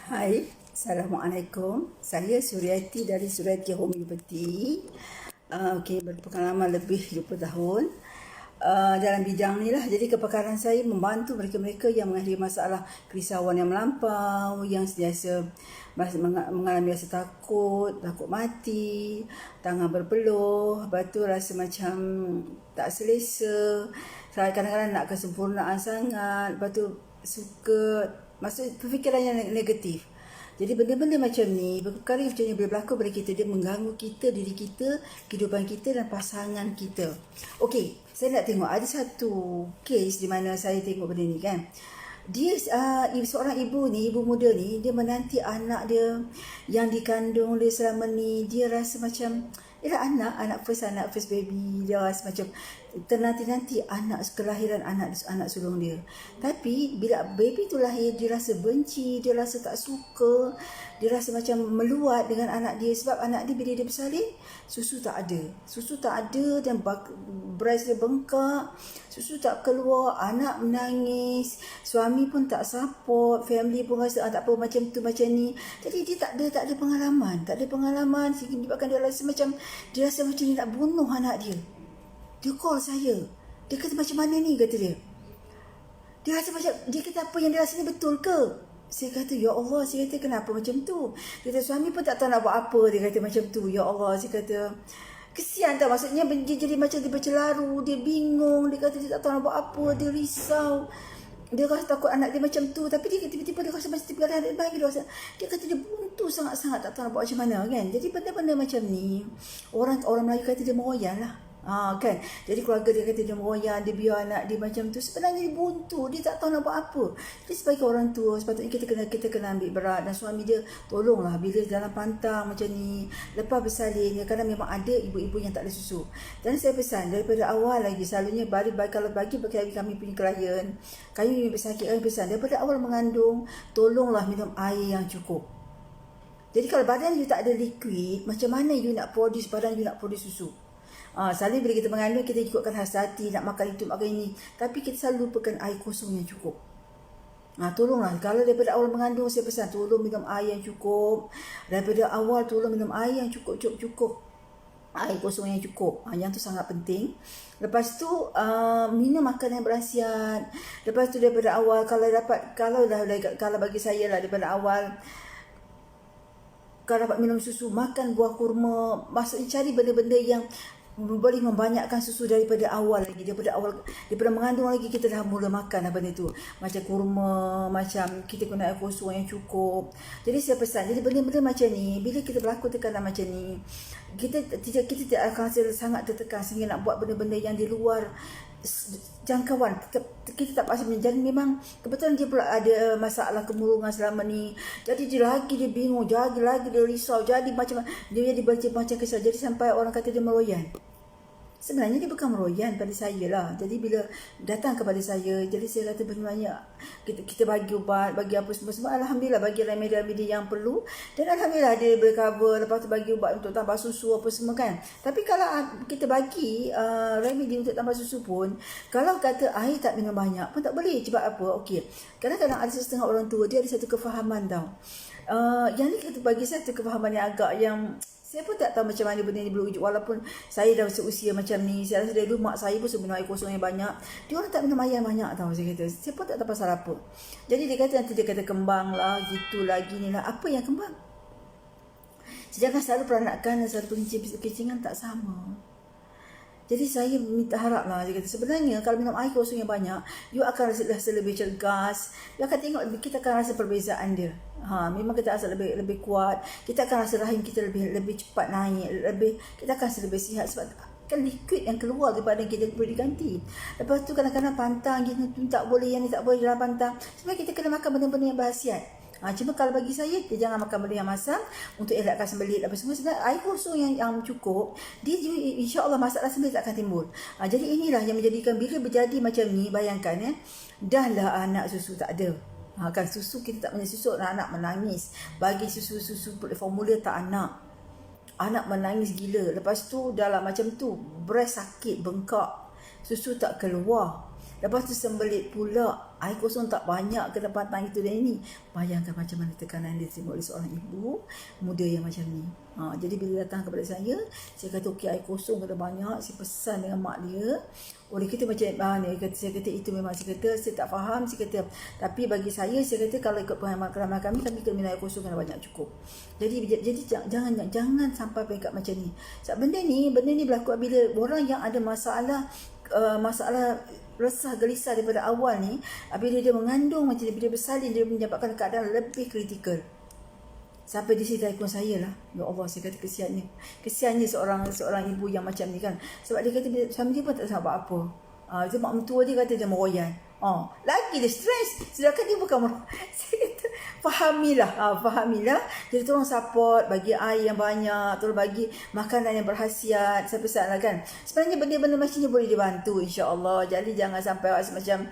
Hai, Assalamualaikum. Saya Suryati dari Suryati Homeopathy. Berpengalaman lebih 20 tahun dalam bidang ni lah. Jadi kepakaran saya membantu mereka-mereka yang menghadapi masalah kerisauan yang melampau, yang sentiasa mengalami rasa takut mati, tangan berpeluh, lepas tu rasa macam tak selesa, kadang-kadang nak kesempurnaan sangat, lepas tu suka maksud fikiran yang negatif. Jadi benda-benda macam ni, perkara macam ni boleh berlaku pada kita. Dia mengganggu kita, diri kita, kehidupan kita dan pasangan kita. Okey, saya nak tengok ada satu kes di mana saya tengok benda ni kan. Dia seorang ibu ni, ibu muda ni, dia menanti anak dia yang dikandung dia selama ni. Dia rasa macam anak first baby. Dia rasa macam ternanti-nanti kelahiran anak sulung dia. Tapi bila baby tu lahir, dia rasa benci, dia rasa tak suka, dia rasa macam meluat dengan anak dia. Sebab anak dia bila dia bersalin, susu tak ada dan breast dia bengkak, susu tak keluar, anak menangis, suami pun tak support, family pun rasa tak apa, macam tu macam ni. Jadi dia tak ada pengalaman sehingga menyebabkan dia rasa macam dia nak bunuh anak dia. Dia call saya. Dia kata macam mana ni, kata dia. Dia rasa macam, dia kata apa yang dia rasa ni betul ke? Saya kata, ya Allah, saya kata kenapa macam tu? Dia kata suami pun tak tahu nak buat apa, dia kata macam tu. Ya Allah, saya kata, kesian tau, maksudnya dia jadi macam dia bercelaru, dia bingung, dia kata dia tak tahu nak buat apa, dia risau. Dia rasa takut anak dia macam tu. Tapi dia tiba-tiba dia rasa macam tiba anak dia bagi dia kata dia buntu sangat-sangat, tak tahu nak buat macam mana kan. Jadi benda-benda macam ni, orang Melayu kata dia meroyan lah. Kan. Jadi keluarga dia kata dia meroyan, dia biar anak dia macam tu. Sebenarnya dia buntu, dia tak tahu nak buat apa. Jadi sebagai orang tua, sepatutnya kita kena ambil berat. Dan suami dia tolonglah bila dalam pantang macam ni, lepas bersalin, kadang memang ada ibu-ibu yang tak ada susu. Dan saya pesan daripada awal lagi, selalunya kalau bagi kami punya klien, kami sakit, kami pesan daripada awal mengandung, tolonglah minum air yang cukup. Jadi kalau badan you tak ada liquid, macam mana you nak produce susu? Selalu bila kita mengandung, kita ikutkan hasati, nak makan itu, makan ini. Tapi kita selalu lupakan air kosong yang cukup. Tolonglah, kalau daripada awal mengandung, saya pesan tolong minum air yang cukup. Daripada awal tolong minum air yang cukup. Air kosong yang cukup. Yang tu sangat penting. Lepas tu minum makanan yang berkhasiat. Lepas tu daripada awal, kalau bagi saya lah, daripada awal, kalau dapat minum susu, makan buah kurma. Maksudnya cari benda-benda yang boleh membanyakkan susu daripada awal lagi. Daripada mengandung lagi, kita dah mula makan benda tu. Macam kurma, macam kita guna air kosong yang cukup. Jadi saya pesan, jadi benda-benda macam ni, bila kita berlaku tekanan macam ni, kita tidak akan rasa sangat tertekan sehingga nak buat benda-benda yang di luar jangkauan. Kita tak paksa. Jadi memang kebetulan dia pula ada masalah kemurungan selama ni. Jadi dia bingung, lagi dia risau, jadi macam dia baca macam kesal. Jadi sampai orang kata dia meroyan. Sebenarnya dia bukan meroyan pada saya lah. Jadi bila datang kepada saya, jadi saya kata sebenarnya kita bagi ubat, bagi apa semua. Alhamdulillah bagi remedi-remedi yang perlu. Dan Alhamdulillah dia boleh cover. Lepas tu bagi ubat untuk tambah susu apa semua kan. Tapi kalau kita bagi remedi untuk tambah susu pun, kalau kata air tak minum banyak pun tak boleh. Sebab apa? Okey, kadang-kadang ada setengah orang tua, dia ada satu kefahaman tau. Yang ni kata bagi saya satu kefahaman yang agak yang saya pun tak tahu macam mana benda ni berwujud. Walaupun saya dah seusia macam ni, saya rasa dari dulu mak saya pun minum air kosong yang banyak. Dia orang tak minum air yang banyak tau, saya kata. Saya pun tak tahu pasal apa. Jadi dia kata nanti dia kata kembang lah, gitu lah, gini lah. Apa yang kembang? Sedangkan selalu peranakan dan selalu pengincingan tak sama. Jadi saya minta harap lah, dia kata sebenarnya kalau minum air kosong yang banyak, you akan rasa lebih cergas. You akan tengok, kita akan rasa perbezaan dia. Memang kita rasa lebih kuat. Kita akan rasa rahim kita lebih cepat naik, kita akan rasa lebih sihat sebab kan liquid yang keluar daripada kita boleh diganti. Lepas tu kadang-kadang pantang gitu, tak boleh, yang ni tak boleh dalam pantang. Sebenarnya kita kena makan benda-benda yang berkhasiat. Cuma kalau bagi saya, dia jangan makan benda yang masam untuk elakkan sembelit apa semua. Sebenarnya air kosong yang cukup, dia insya-Allah masalah sembelit tak akan timbul. Jadi inilah yang menjadikan bila berjadi macam ni, bayangkan dah lah anak susu tak ada. Kan susu kita tak punya susu, anak menangis. Bagi susu formula tak anak menangis gila. Lepas tu dah lah macam tu, breast sakit, bengkak, susu tak keluar. Lepas tu sembelit pula, air kosong tak banyak ke tempatan itu dan ini. Bayangkan macam mana tekanan dia diterima oleh seorang ibu muda yang macam ni. Jadi bila datang kepada saya kata okey, air kosong kena banyak. Saya pesan dengan mak dia. Oleh kita macam mana, saya kata itu memang, saya kata saya tak faham, saya kata tapi bagi saya kata kalau ikut pemahaman kami kena minum air kosong kena banyak cukup. Jadi jangan sampai peringkat macam ni. Sebab benda ni berlaku bila orang yang ada masalah resah gelisah daripada awal ni, bila dia mengandung macam ni, bila dia bersalin, dia menyebabkan keadaan lebih kritikal. Sampai di sini telefon saya lah. Ya Allah, saya kata kesiannya seorang ibu yang macam ni kan. Sebab dia kata suami dia pun tak tahu apa-apa. Itu mak mentua dia kata dia meroyan. Lagi dia stres. Sedangkan dia bukan saya kata fahamilah. Jadi tolong support, bagi air yang banyak, tolong bagi makanan yang berkhasiat. Saya pesan lah kan. Sebenarnya benda-benda macam ni boleh dibantu, insya-Allah. Jadi jangan sampai macam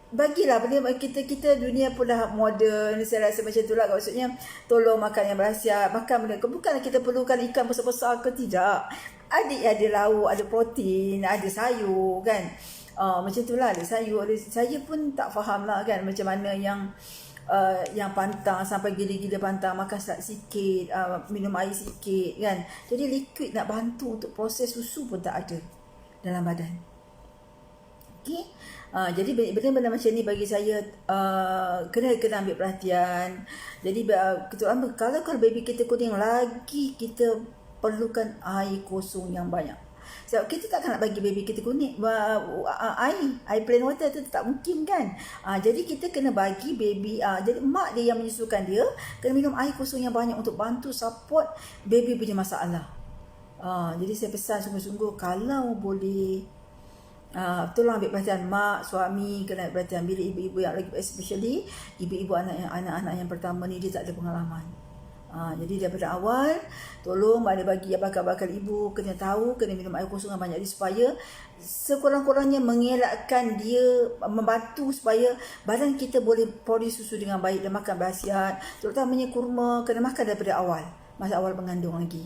bagilah benda kita dunia pun dah moden. Saya rasa macam itulah. Maksudnya tolong makan yang berkhasiat, makan benda. Bukanlah kita perlukan ikan besar-besar ke, tidak. Ada lauk, ada protein, ada sayur kan. Macam itulah, ada sayur. Saya pun tak faham lah kan macam mana yang pantang sampai gila-gila pantang, makan sikit, minum air sikit kan. Jadi liquid nak bantu untuk proses susu pun tak ada dalam badan. Okey. Jadi benda-benda macam ni bagi saya kena ambil perhatian. Jadi kalau baby kita kuning lagi, kita perlukan air kosong yang banyak. Sebab kita takkan nak bagi baby kita kuning air plain water tu tak mungkin kan. Jadi kita kena bagi baby, jadi mak dia yang menyusukan dia kena minum air kosong yang banyak untuk bantu support baby punya masalah. Jadi saya pesan sungguh-sungguh kalau boleh, tolong ambil perhatian mak, suami kena ambil perhatian. Bila ibu-ibu yang lagi, especially ibu-ibu anak-anak yang pertama ni, dia tak ada pengalaman. Jadi daripada awal tolong bagi bakal ibu kena tahu, kena minum air kosong yang banyak supaya sekurang-kurangnya mengelakkan dia, membantu supaya badan kita boleh produce susu dengan baik dan makan berkhasiat. Terutamanya kurma kena makan daripada awal, masa awal mengandung lagi.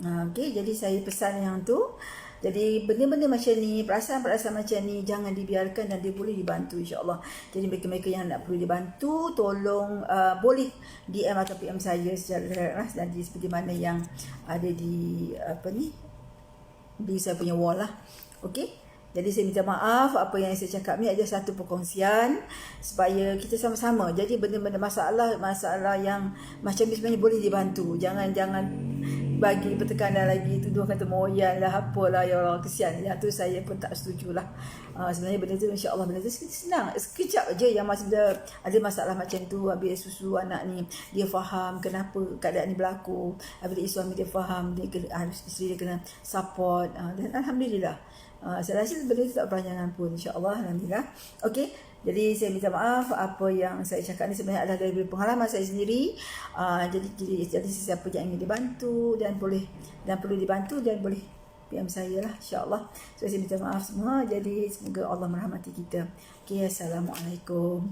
Okey, jadi saya pesan yang tu. Jadi benda-benda macam ni, perasaan-perasaan macam ni jangan dibiarkan dan dia boleh dibantu, insya-Allah. Jadi mereka-mereka yang nak perlu dibantu, tolong boleh DM atau PM saya secara direct dan seperti mana yang ada di di saya punya wall lah. Okey. Jadi saya minta maaf, apa yang saya cakap ni adalah satu perkongsian supaya kita sama-sama. Jadi benda-benda masalah yang macam ni sebenarnya boleh dibantu. Jangan bagi pertekanan lagi, tuduh kata moyan lah, apalah, ya Allah, kesian. Yang tu saya pun tak setujulah. Sebenarnya benda tu insya-Allah benda tu senang. Sekejap je yang ada masalah macam tu, ambil susu anak ni, dia faham kenapa keadaan ni berlaku. Bila suami dia faham, isteri dia kena support, dan alhamdulillah. Saya rasa benda tu tak berpanjangan pun, insya-Allah, alhamdulillah. Okey. Jadi saya minta maaf, apa yang saya cakap ni sebenarnya adalah dari pengalaman saya sendiri. Jadi sesiapa yang ingin dibantu dan perlu dibantu dan boleh PM saya lah, insya-Allah. So saya minta maaf semua. Jadi semoga Allah merahmati kita. Okey, assalamualaikum.